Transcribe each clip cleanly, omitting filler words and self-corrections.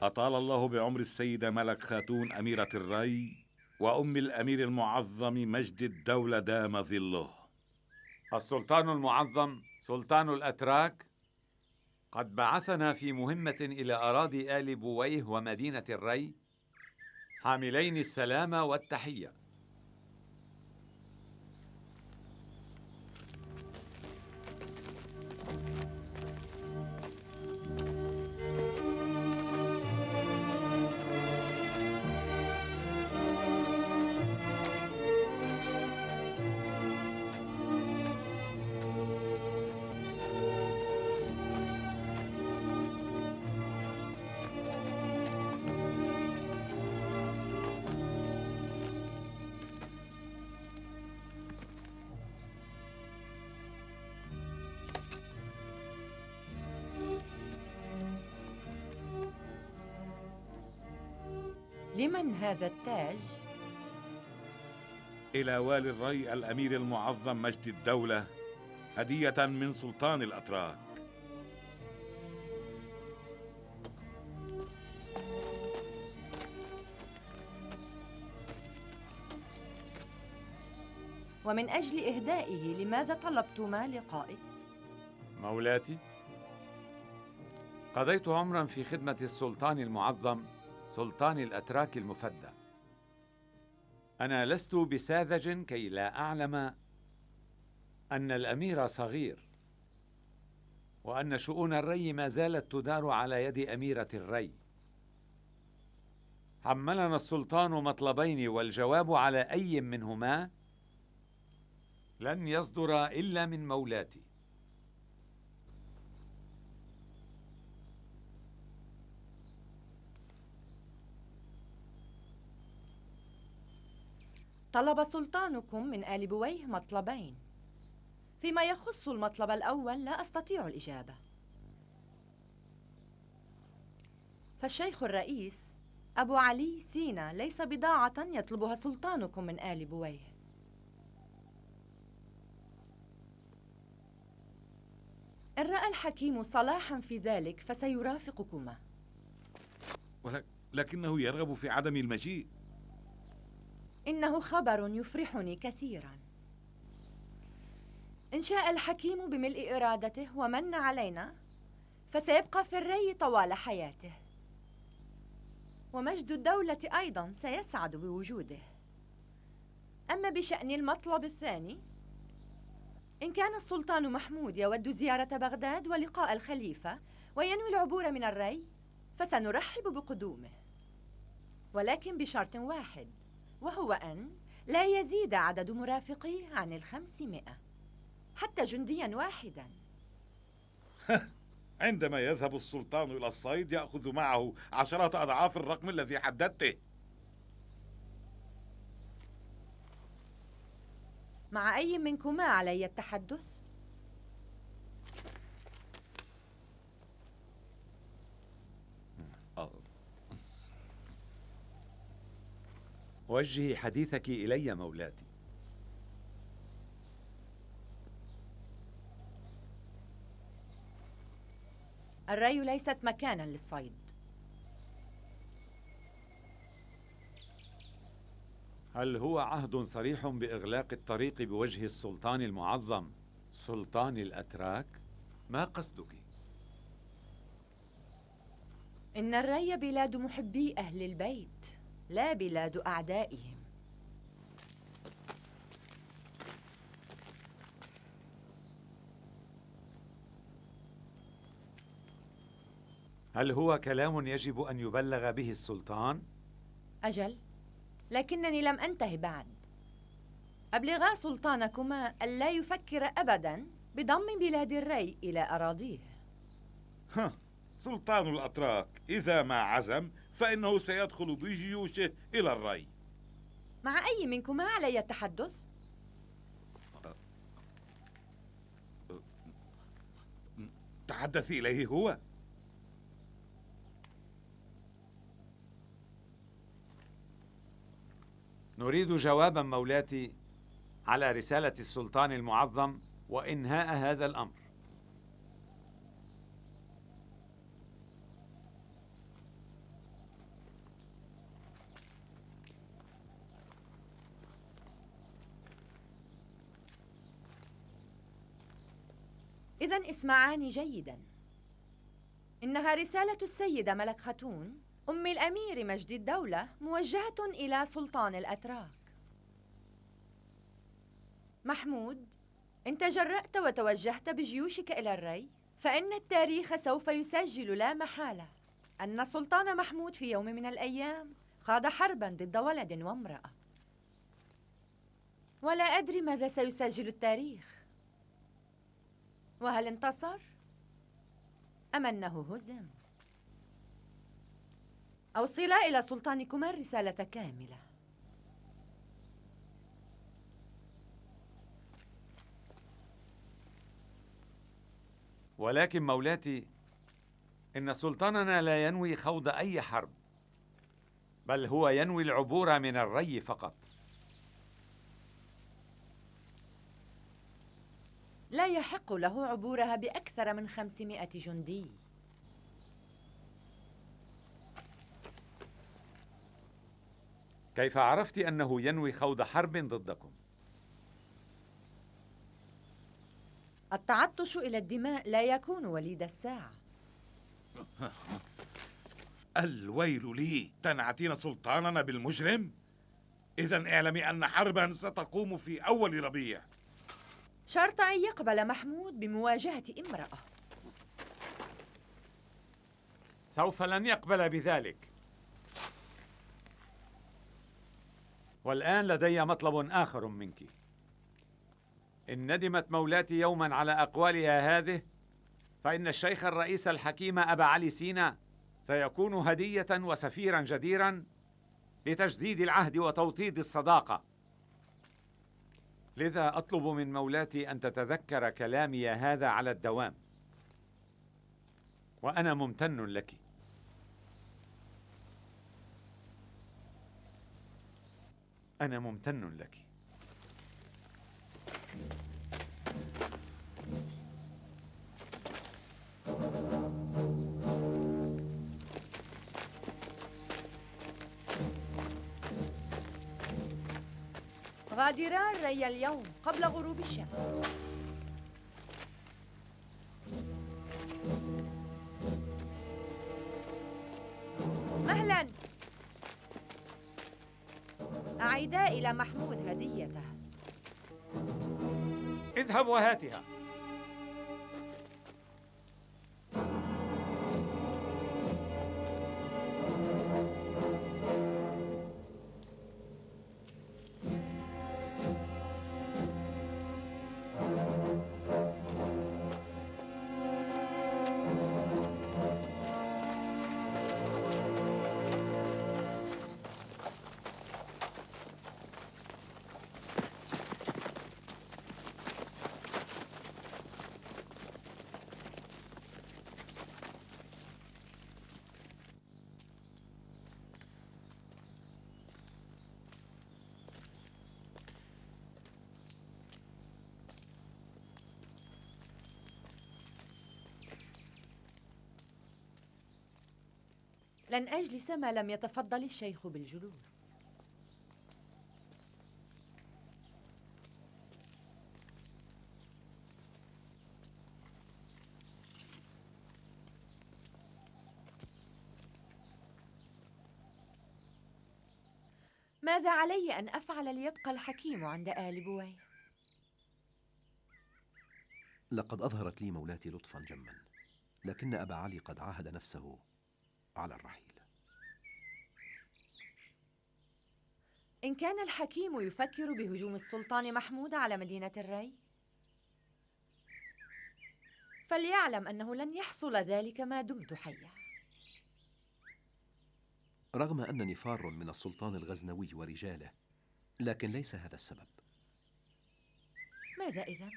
أطال الله بعمر السيدة ملك خاتون أميرة الري وأم الأمير المعظم مجد الدولة دام ظله. السلطان المعظم سلطان الأتراك قد بعثنا في مهمة إلى أراضي آل بويه ومدينة الري حاملين السلام والتحية. لمن هذا التاج؟ إلى والي الري الأمير المعظم مجد الدولة، هدية من سلطان الأتراك. ومن أجل إهدائه لماذا طلبتما لقائي؟ مولاتي، قضيت عمراً في خدمة السلطان المعظم سلطان الأتراك المفدى. أنا لست بساذج كي لا أعلم أن الأمير صغير، وأن شؤون الري ما زالت تدار على يد أميرة الري. حملنا السلطان مطلبين، والجواب على أي منهما لن يصدر إلا من مولاتي. طلب سلطانكم من آل بويه مطلبين. فيما يخص المطلب الأول لا أستطيع الإجابة، فالشيخ الرئيس أبو علي سينا ليس بضاعة يطلبها سلطانكم من آل بويه. إن رأى الحكيم صلاحاً في ذلك فسيرافقكما. لكنه يرغب في عدم المجيء. إنه خبر يفرحني كثيراً. إن شاء الحكيم بملء إرادته ومن علينا فسيبقى في الري طوال حياته، ومجد الدولة أيضاً سيسعد بوجوده. أما بشأن المطلب الثاني، إن كان السلطان محمود يود زيارة بغداد ولقاء الخليفة وينوي العبور من الري فسنرحب بقدومه، ولكن بشرط واحد، وهو أن لا يزيد عدد مرافقيه عن 500، حتى جندياً واحداً. عندما يذهب السلطان إلى الصيد يأخذ معه 10 أضعاف الرقم الذي حددته. مع أي منكما علي التحدث؟ وجهي حديثك إلي مولاتي. الري ليست مكاناً للصيد. هل هو عهد صريح بإغلاق الطريق بوجه السلطان المعظم سلطان الأتراك؟ ما قصدك؟ إن الري بلاد محبي أهل البيت، لا بلاد أعدائهم. هل هو كلام يجب أن يبلغ به السلطان؟ أجل، لكنني لم أنتهي بعد. أبلغا سلطانكما ألا يفكر أبداً بضم بلاد الري إلى أراضيه. سلطان الأتراك إذا ما عزم فإنه سيدخل بجيوشه إلى الري. مع أي منكما علي التحدث؟ تحدثي إليه هو. نريد جوابا مولاتي على رسالة السلطان المعظم وإنهاء هذا الأمر. إذن اسمعاني جيداً. إنها رسالة السيدة ملك خاتون أم الأمير مجد الدولة موجهة إلى سلطان الأتراك. محمود، إن تجرأت وتوجهت بجيوشك إلى الري، فإن التاريخ سوف يسجل لا محالة أن السلطان محمود في يوم من الأيام خاض حرباً ضد ولد وامرأة. ولا أدري ماذا سيسجل التاريخ، وهل انتصر أم أنه هزم. أوصلا إلى سلطانكما الرسالة كاملة. ولكن مولاتي، إن سلطاننا لا ينوي خوض أي حرب، بل هو ينوي العبور من الري فقط. لا يحق له عبورها بأكثر من 500 جندي. كيف عرفت أنه ينوي خوض حرب ضدكم؟ التعطش إلى الدماء لا يكون وليد الساعة. الويل لي، تنعتين سلطاننا بالمجرم؟ إذن اعلمي أن حربا ستقوم في أول ربيع. شرط أن يقبل محمود بمواجهة امرأة. سوف لن يقبل بذلك. والآن لدي مطلب آخر منك. إن ندمت مولاتي يوما على أقوالها هذه، فإن الشيخ الرئيس الحكيم أبا علي سينا سيكون هدية وسفيرا جديرا لتجديد العهد وتوطيد الصداقة. لذا أطلب من مولاتي أن تتذكر كلامي هذا على الدوام، وأنا ممتن لك. أنا ممتن لك. غادرا الري اليوم قبل غروب الشمس. مهلا، أعيدا إلى محمود هديته. اذهب وهاتها. لن أجلس ما لم يتفضل الشيخ بالجلوس. ماذا علي أن أفعل ليبقى الحكيم عند آل بويه؟ لقد أظهرت لي مولاتي لطفا جما، لكن أبا علي قد عاهد نفسه على الرحيل. إن كان الحكيم يفكر بهجوم السلطان محمود على مدينة الري، فليعلم أنه لن يحصل ذلك ما دمت حيا. رغم أنني فار من السلطان الغزنوي ورجاله، لكن ليس هذا السبب. ماذا إذن؟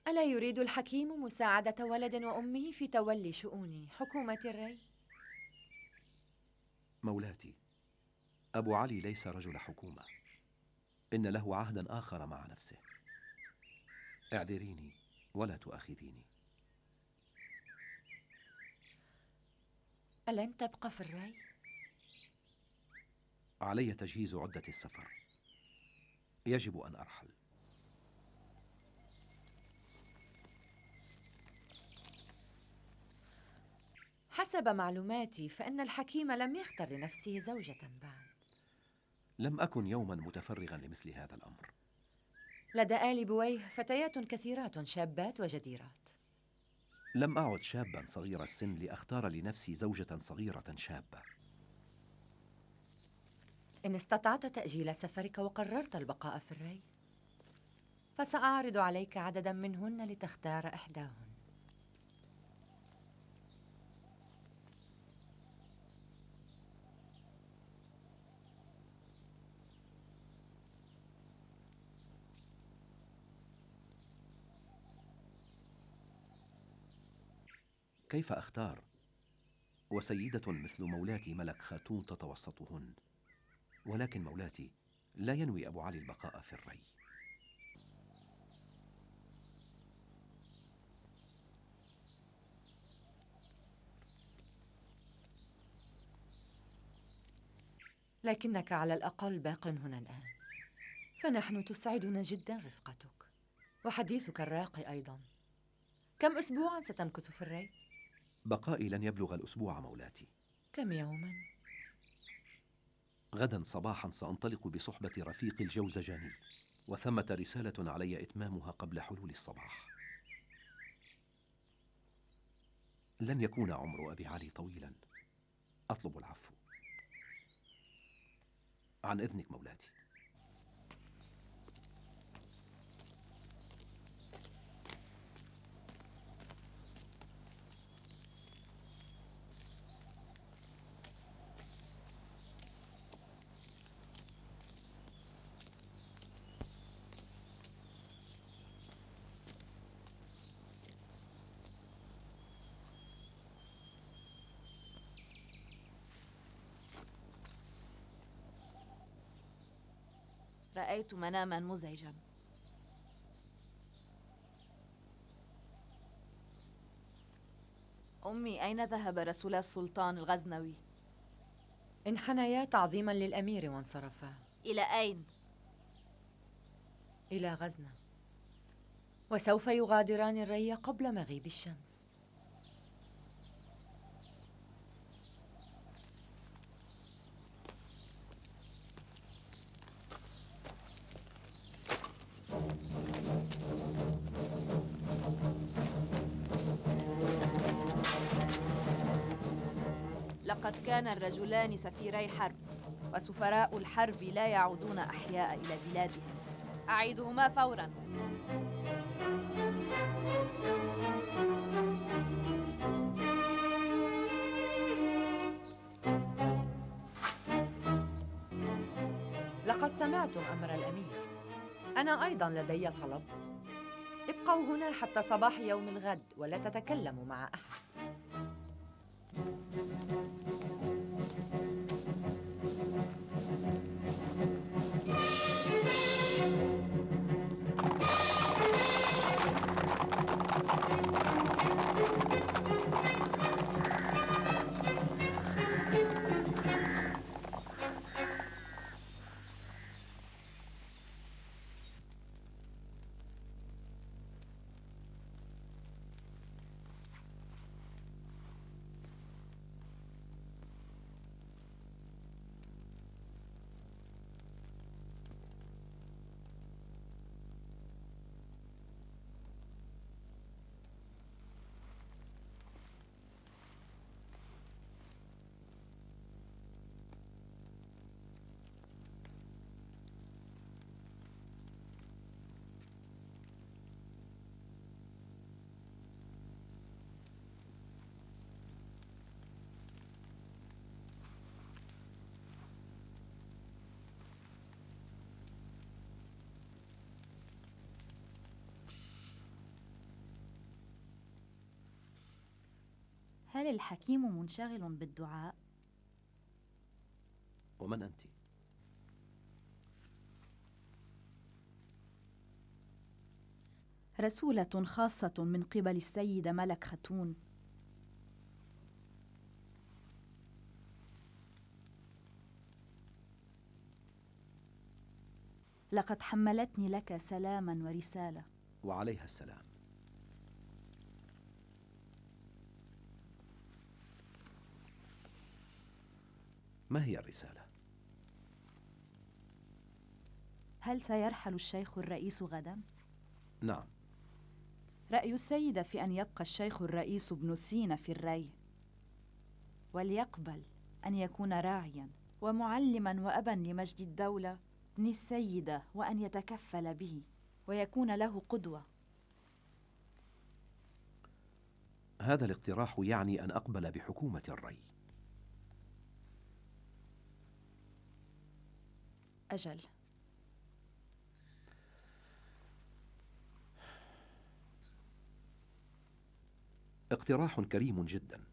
ألا يريد الحكيم مساعدة ولد وأمه في تولي شؤون حكومة الري؟ مولاتي، أبو علي ليس رجل حكومة، إن له عهدا آخر مع نفسه. اعذريني ولا تؤاخذيني. ألن تبقى في الري؟ علي تجهيز عدة السفر، يجب أن أرحل. حسب معلوماتي فإن الحكيم لم يختر لنفسه زوجة بعد. لم أكن يوما متفرغا لمثل هذا الأمر. لدى آل بويه فتيات كثيرات شابات وجديرات. لم أعد شابا صغير السن لأختار لنفسي زوجة صغيرة شابة. إن استطعت تأجيل سفرك وقررت البقاء في الري، فسأعرض عليك عددا منهن لتختار إحداهن. كيف أختار وسيدة مثل مولاتي ملك خاتون تتوسطهن؟ ولكن مولاتي لا ينوي أبو علي البقاء في الري. لكنك على الأقل باق هنا الآن، فنحن تسعدنا جدا رفقتك وحديثك الراقي أيضا. كم أسبوعا ستمكث في الري؟ بقائي لن يبلغ الأسبوع مولاتي. كم يوما؟ غدا صباحا سأنطلق بصحبة رفيق الجوزجاني، وثمة رسالة علي إتمامها قبل حلول الصباح. لن يكون عمر أبي علي طويلا. أطلب العفو. عن إذنك مولاتي. رأيت مناما مزعجا. أمي، أين ذهب رسولا السلطان الغزنوي؟ انحنيا تعظيما للأمير وانصرفا. إلى أين؟ إلى غزنة، وسوف يغادران الري قبل مغيب الشمس. لقد كان الرجلان سفيري حرب، وسفراء الحرب لا يعودون أحياء إلى بلادهم. أعيدهما فوراً. لقد سمعتم أمر الأمير. أنا أيضا لدي طلب. ابقوا هنا حتى صباح يوم الغد ولا تتكلموا مع أحد. هل الحكيم منشغل بالدعاء؟ ومن أنت؟ رسولة خاصة من قبل السيدة ملك خاتون. لقد حملتني لك سلاما ورسالة. وعليها السلام. ما هي الرسالة؟ هل سيرحل الشيخ الرئيس غدا؟ نعم. رأي السيدة في أن يبقى الشيخ الرئيس ابن سينا في الري، وليقبل أن يكون راعياً ومعلماً وأباً لمجد الدولة ابن السيدة، وأن يتكفل به ويكون له قدوة. هذا الاقتراح يعني أن أقبل بحكومة الري. أجل. اقتراح كريم جدا.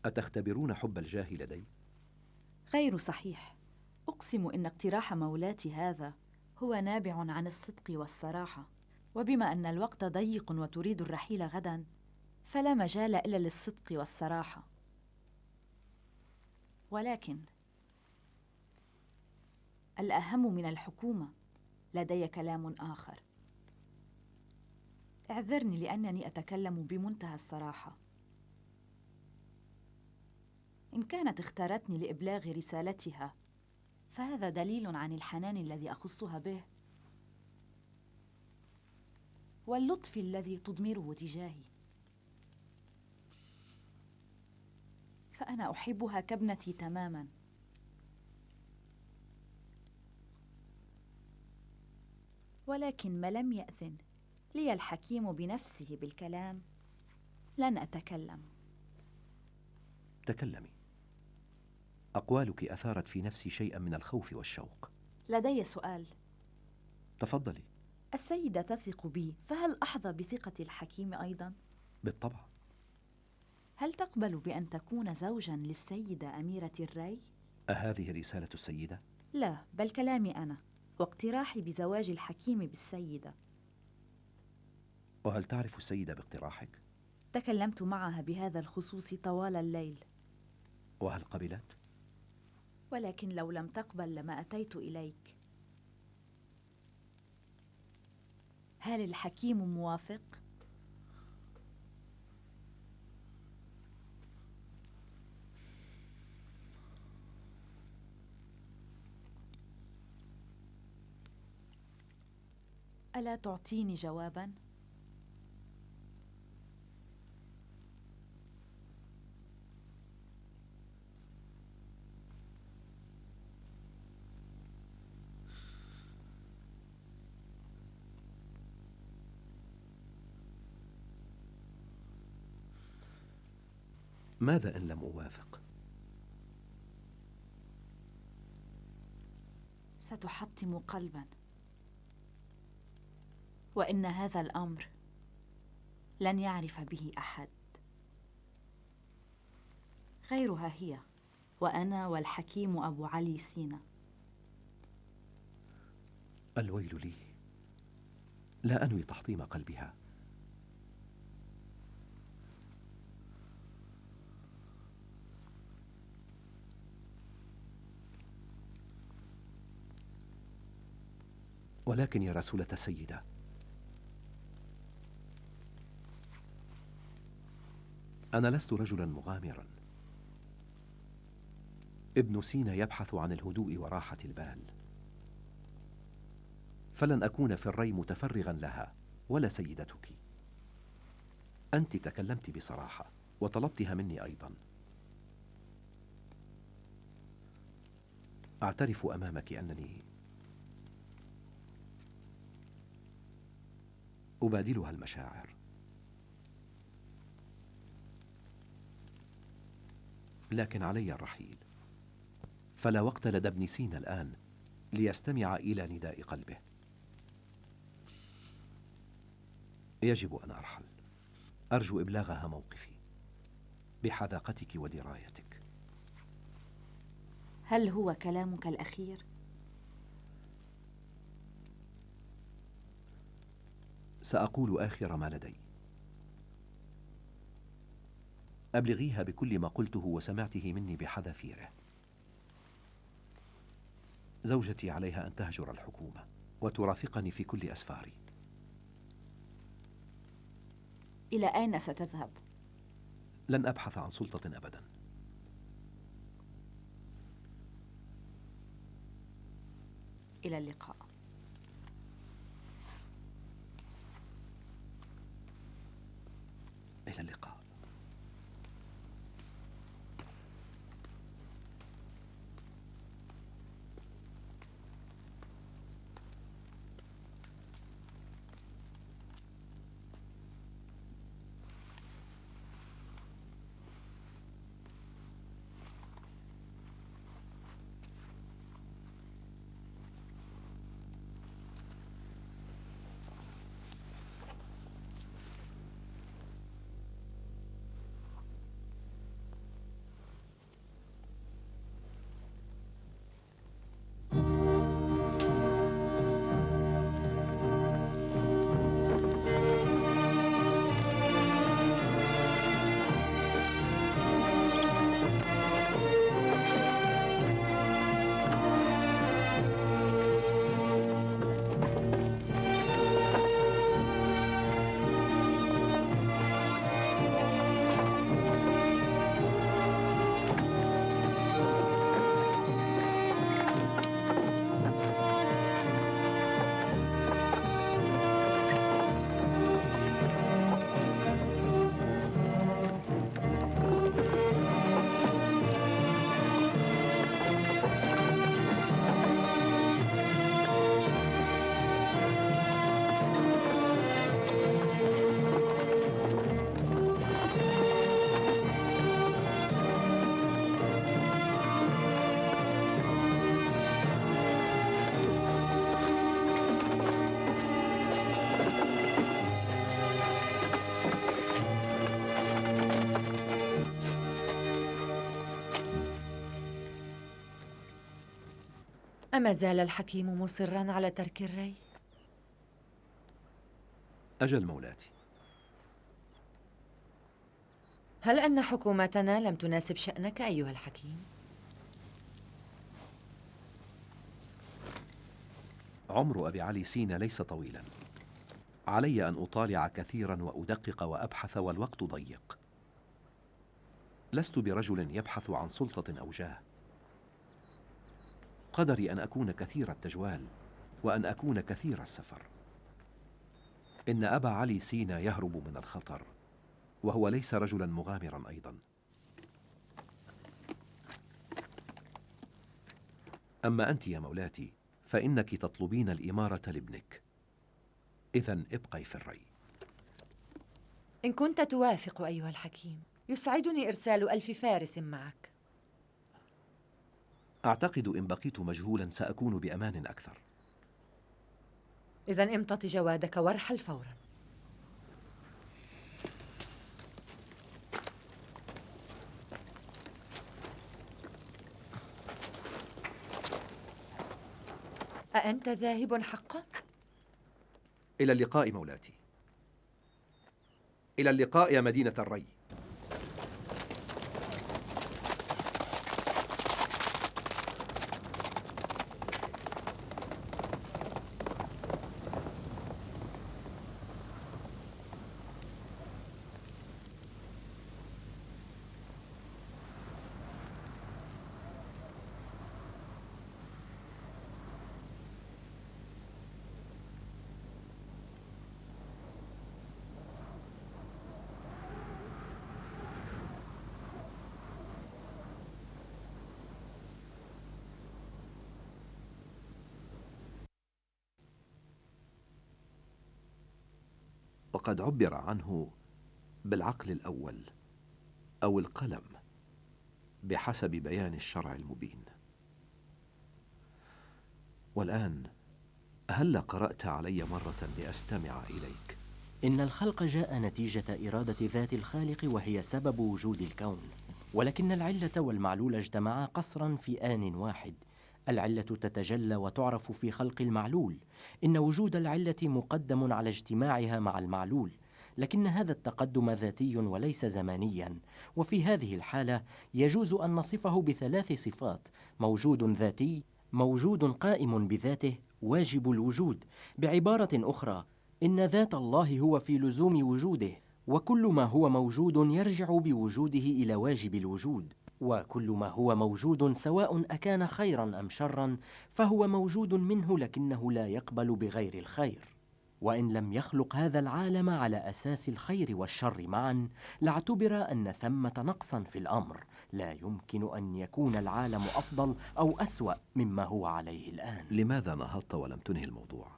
أتختبرون حب الجاه لدي؟ غير صحيح. أقسم إن اقتراح مولاتي هذا هو نابع عن الصدق والصراحة، وبما أن الوقت ضيق وتريد الرحيل غدا، فلا مجال إلا للصدق والصراحة. ولكن الأهم من الحكومة، لدي كلام آخر. اعذرني لأنني أتكلم بمنتهى الصراحة. إن كانت اختارتني لإبلاغ رسالتها، فهذا دليل عن الحنان الذي أخصها به، واللطف الذي تضمره تجاهي. فأنا أحبها كابنتي تماماً. ولكن ما لم يأذن لي الحكيم بنفسه بالكلام، لن أتكلم. تكلمي. أقوالك أثارت في نفسي شيئا من الخوف والشوق. لدي سؤال. تفضلي. السيدة تثق بي، فهل أحظى بثقة الحكيم أيضا؟ بالطبع. هل تقبل بأن تكون زوجا للسيدة أميرة الري؟ أهذه رسالة السيدة؟ لا، بل كلامي أنا واقتراحي بزواج الحكيم بالسيدة. وهل تعرف السيدة باقتراحك؟ تكلمت معها بهذا الخصوص طوال الليل. وهل قبلت؟ ولكن لو لم تقبل لما أتيت إليك. هل الحكيم موافق؟ ألا تعطيني جواباً؟ ماذا إن لم أوافق؟ ستحطم قلباً، وإن هذا الأمر لن يعرف به أحد غيرها هي وأنا والحكيم أبو علي سينا. الويل لي، لا أنوي تحطيم قلبها. ولكن يا رسولة السيدة، أنا لست رجلا مغامرا. ابن سينا يبحث عن الهدوء وراحة البال، فلن أكون في الري متفرغا لها ولا سيدتك. أنت تكلمت بصراحة وطلبتها مني أيضا. أعترف أمامك أنني أبادلها المشاعر، لكن علي الرحيل، فلا وقت لدى ابن سينا الآن ليستمع إلى نداء قلبه. يجب أن أرحل. أرجو إبلاغها موقفي بحذاقتك ودرايتك. هل هو كلامك الأخير؟ سأقول آخر ما لدي. أبلغيها بكل ما قلته وسمعته مني بحذافيره. زوجتي عليها أن تهجر الحكومة وترافقني في كل أسفاري. إلى أين ستذهب؟ لن أبحث عن سلطة أبدا. إلى اللقاء. إلى اللقاء. أما زال الحكيم مصراً على ترك الري؟ أجل مولاتي. هل أن حكومتنا لم تناسب شأنك أيها الحكيم؟ عمر أبي علي سينا ليس طويلا. علي أن أطالع كثيرا وأدقق وأبحث والوقت ضيق. لست برجل يبحث عن سلطة أو جاه. قدري أن أكون كثير التجوال وأن أكون كثير السفر. إن أبا علي سينا يهرب من الخطر، وهو ليس رجلا مغامرا أيضا. أما أنت يا مولاتي فإنك تطلبين الإمارة لابنك، إذن ابقي في الري. إن كنت توافق أيها الحكيم يسعدني إرسال 1000 فارس معك. أعتقد إن بقيت مجهولا سأكون بأمان أكثر. إذن امتط جوادك وارحل فورا. أأنت ذاهب حقا؟ إلى اللقاء مولاتي. إلى اللقاء يا مدينة الري. وقد عبر عنه بالعقل الأول أو القلم بحسب بيان الشرع المبين. والآن هل قرأت علي مرة لأستمع إليك؟ إن الخلق جاء نتيجة إرادة ذات الخالق، وهي سبب وجود الكون، ولكن العلة والمعلول اجتمعا قصرا في آن واحد. العلة تتجلى وتعرف في خلق المعلول. إن وجود العلة مقدم على اجتماعها مع المعلول، لكن هذا التقدم ذاتي وليس زمانيا. وفي هذه الحالة يجوز أن نصفه ب3 صفات: موجود ذاتي، موجود قائم بذاته، واجب الوجود. بعبارة أخرى، إن ذات الله هو في لزوم وجوده، وكل ما هو موجود يرجع بوجوده إلى واجب الوجود. وكل ما هو موجود سواء أكان خيرا أم شرا فهو موجود منه، لكنه لا يقبل بغير الخير. وإن لم يخلق هذا العالم على أساس الخير والشر معا لاعتبر أن ثمة نقصا في الأمر، لا يمكن أن يكون العالم أفضل أو أسوأ مما هو عليه الآن. لماذا نهضت ولم تنهي الموضوع؟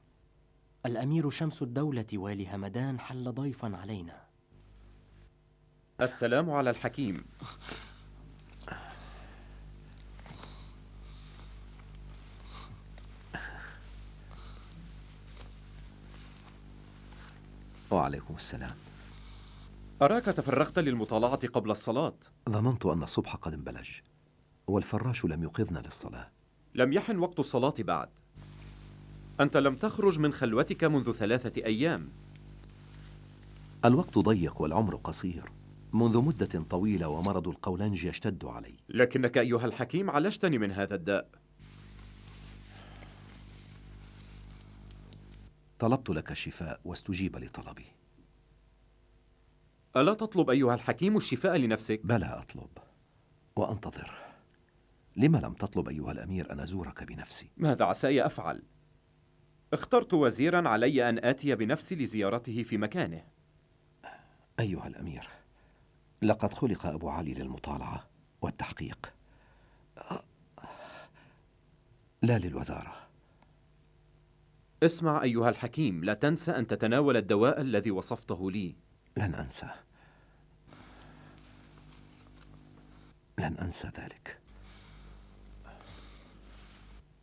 الأمير شمس الدولة والي همدان حل ضيفا علينا. السلام على الحكيم. وعليكم السلام. أراك تفرغت للمطالعة قبل الصلاة. ظننت أن الصبح قد انبلج والفراش لم يوقظنا للصلاة. لم يحن وقت الصلاة بعد. أنت لم تخرج من خلوتك منذ 3 أيام. الوقت ضيق والعمر قصير، منذ مدة طويلة ومرض القولنج يشتد علي. لكنك أيها الحكيم عالجتني من هذا الداء. طلبت لك الشفاء واستجيب لطلبي. ألا تطلب أيها الحكيم الشفاء لنفسك؟ بلى أطلب وأنتظر. لما لم تطلب أيها الأمير أن أزورك بنفسي؟ ماذا عساي أفعل؟ اخترت وزيرا علي أن آتي بنفسي لزيارته في مكانه. أيها الأمير، لقد خلق أبو علي للمطالعة والتحقيق، لا للوزارة. اسمع أيها الحكيم، لا تنسى أن تتناول الدواء الذي وصفته لي. لن أنسى، لن أنسى ذلك.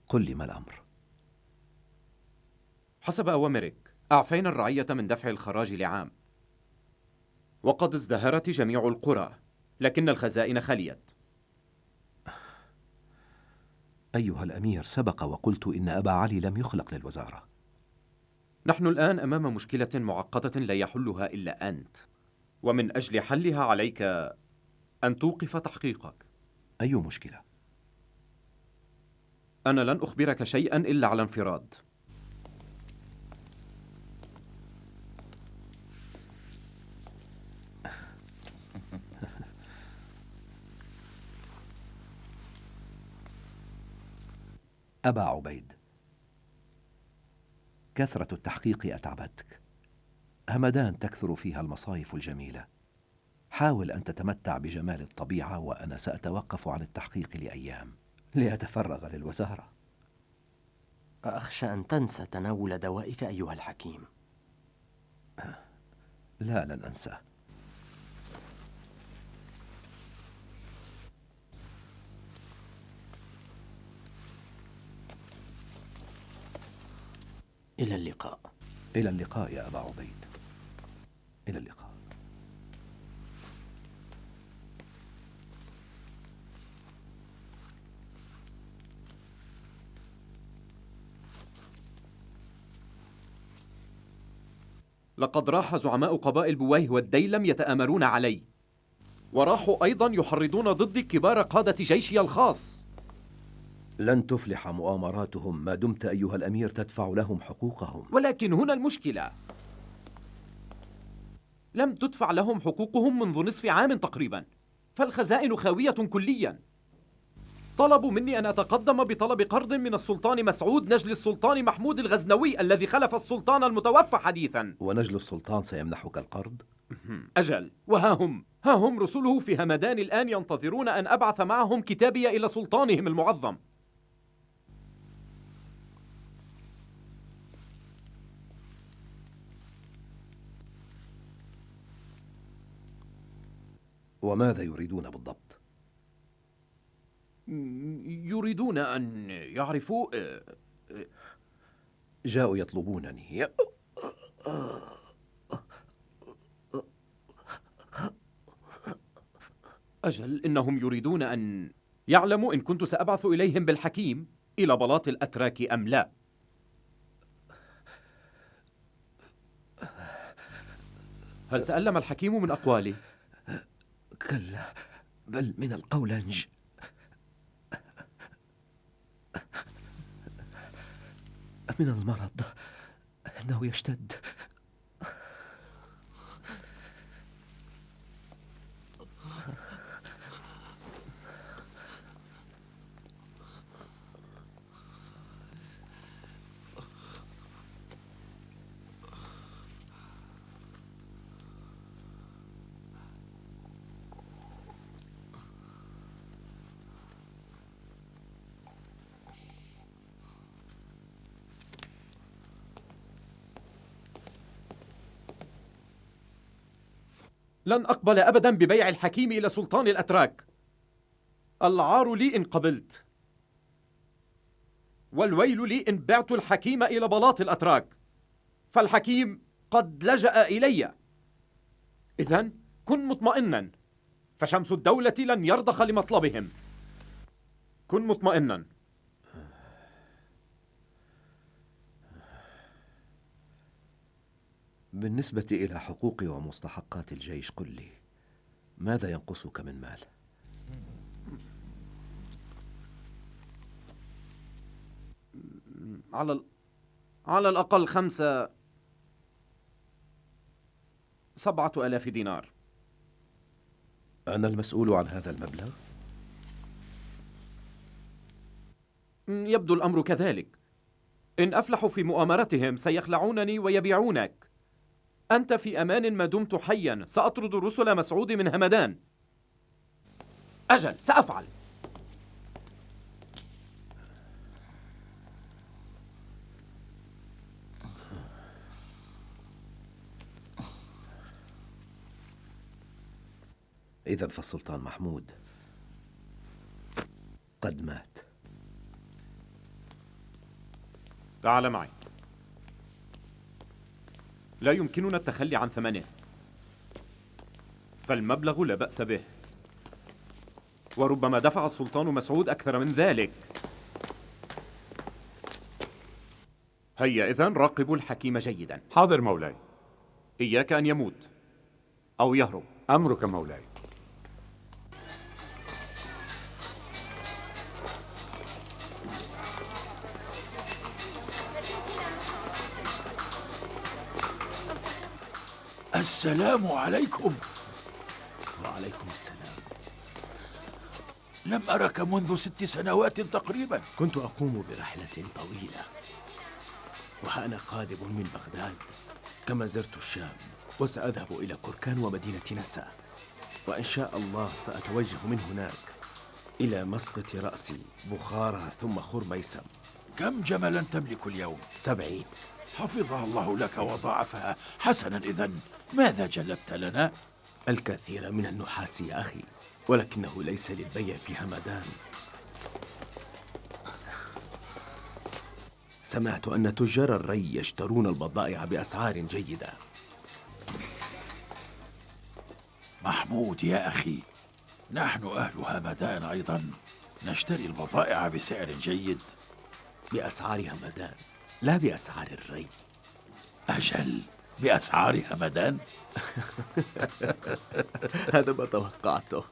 قل لي ما الأمر؟ حسب أوامرك أعفينا الرعية من دفع الخراج لعام، وقد ازدهرت جميع القرى، لكن الخزائن خليت. أيها الأمير، سبق وقلت إن أبا علي لم يخلق للوزارة. نحن الآن أمام مشكلة معقدة لا يحلها إلا أنت، ومن أجل حلها عليك أن توقف تحقيقك. أي مشكلة؟ أنا لن أخبرك شيئا إلا على انفراد. أبا عبيد، كثرة التحقيق أتعبتك. همدان تكثر فيها المصايف الجميلة. حاول أن تتمتع بجمال الطبيعة، وأنا سأتوقف عن التحقيق لأيام لأتفرغ للوزارة. أخشى أن تنسى تناول دوائك أيها الحكيم. لا، لن أنساه. إلى اللقاء. إلى اللقاء يا أبا عبيد، إلى اللقاء. لقد راح زعماء قبائل بويه والديلم يتآمرون علي، وراحوا أيضا يحرضون ضدي كبار قادة جيشي الخاص. لن تفلح مؤامراتهم ما دمت أيها الأمير تدفع لهم حقوقهم. ولكن هنا المشكلة، لم تدفع لهم حقوقهم منذ نصف عام تقريبا، فالخزائن خاوية كليا. طلبوا مني أن أتقدم بطلب قرض من السلطان مسعود نجل السلطان محمود الغزنوي الذي خلف السلطان المتوفى حديثا. ونجل السلطان سيمنحك القرض؟ أجل، وها هم رسله في همدان الآن ينتظرون أن أبعث معهم كتابي إلى سلطانهم المعظم. وماذا يريدون بالضبط؟ يريدون أن يعرفوا. جاءوا يطلبونني. أجل، إنهم يريدون أن يعلموا إن كنت سأبعث إليهم بالحكيم إلى بلاط الأتراك أم لا. هل تألم الحكيم من أقوالي؟ كلا، بل من القولنج. من المرض، إنه يشتد. لن أقبل أبدا ببيع الحكيم إلى سلطان الأتراك. العار لي إن قبلت، والويل لي إن بعت الحكيم إلى بلاط الأتراك، فالحكيم قد لجأ إلي. إذن كن مطمئنا، فشمس الدولة لن يرضخ لمطلبهم. كن مطمئنا. بالنسبة إلى حقوق ومستحقات الجيش قل لي، ماذا ينقصك من مال؟ على الأقل 7,000 دينار. أنا المسؤول عن هذا المبلغ؟ يبدو الأمر كذلك. إن أفلحوا في مؤامرتهم سيخلعونني ويبيعونك. أنت في أمان ما دمت حيا. سأطرد رسل مسعود من همدان. أجل، سأفعل. إذن فالسلطان محمود قد مات. تعال معي. لا يمكننا التخلي عن ثمنه، فالمبلغ لا بأس به، وربما دفع السلطان مسعود أكثر من ذلك. هيا إذن راقبوا الحكيم جيدا. حاضر مولاي. إياك أن يموت أو يهرب. أمرك مولاي. السلام عليكم. وعليكم السلام. لم أرك منذ 6 سنوات تقريبا. كنت أقوم برحلة طويلة، وأنا قادم من بغداد، كما زرت الشام، وسأذهب إلى كركان ومدينة نسا، وإن شاء الله سأتوجه من هناك إلى مسقط رأسي، بخارى، ثم خرميسم. كم جملا تملك اليوم؟ 70. حفظها الله لك وضاعفها. حسنا، إذن ماذا جلبت لنا؟ الكثير من النحاس يا أخي، ولكنه ليس للبيع في همدان. سمعت أن تجار الري يشترون البضائع بأسعار جيدة. محمود يا أخي، نحن أهل همدان أيضا نشتري البضائع بسعر جيد. بأسعار همدان، لا بأسعار الري. أجل، بأسعار همدان؟ هذا ما توقعته.